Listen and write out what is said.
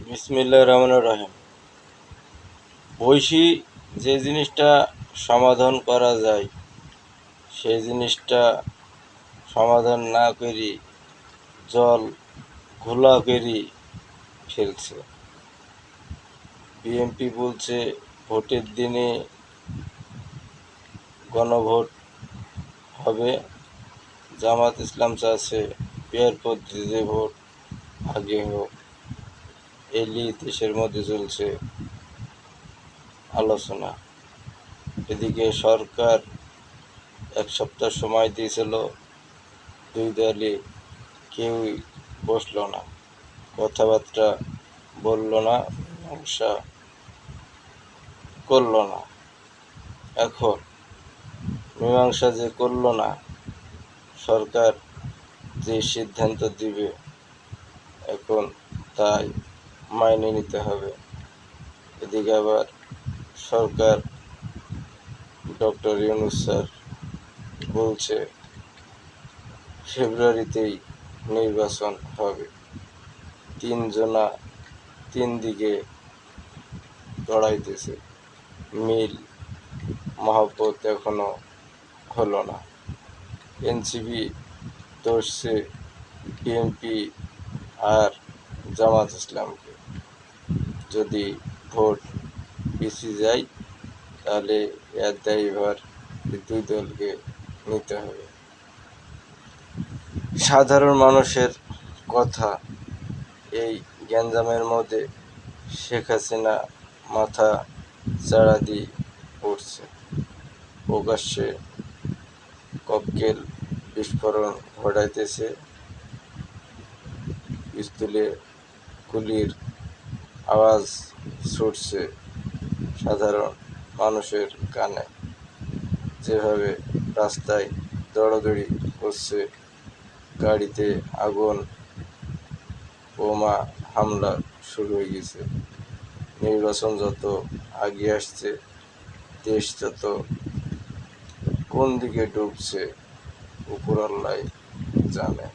বিসমিল্লাহির রহমানির রহিম। বৈশী যে জিনিসটা সমাধান করা যায় সেই জিনিসটা সমাধান না করি জল ঘোলা করি ফেলছে। বিএনপি বলছে ভোটের দিনে গণভোট হবে, জামাত ইসলাম চাচ্ছে পেয়ার পদ্ধতিতে ভোট আগে হোক। এই নিয়ে দেশের মধ্যে চলছে আলোচনা। এদিকে সরকার এক সপ্তাহ সময় দিয়েছিল, দুই দলই কেউই বসলো না, কথাবার্তা বলল না, মীমাংসা করলো না। এখন মীমাংসা যে করলো না, সরকার যে সিদ্ধান্ত দিবে এখন তাই মাইনে নিতে হবে। এদিকে আবার সরকার ডক্টর ইউনূস স্যার বলছে ফেব্রুয়ারিতেই নির্বাচন হবে। তিন দিকে গড়াইতেছে, মিল মহব্বত এখনো হলো না। এনসিপি ধরছে বিএনপি আর জামাত ইসলামকে, যদি ভোট পিছিয়ে যায় তাহলে এর দায়ভার দুই দলকে নিতে হবে। সাধারণ মানুষের কথা, এই গ্যাঞ্জামের মধ্যে শেখ হাসিনা মাথা চাড়া দিয়ে উঠছে, প্রকাশ্যে ককটেল বিস্ফোরণ ঘটাইতেছে, পিস্তলে গুলির আওয়াজ ছুটছে সাধারণ মানুষের কানে, যেভাবে রাস্তায় দৌড়াদৌড়ি করছে, গাড়িতে আগুন, বোমা হামলা শুরু হয়ে গেছে। নির্বাচন যত এগিয়ে আসছে, দেশ যত কোন দিকে ডুবছে উপরওয়ালাই জানে।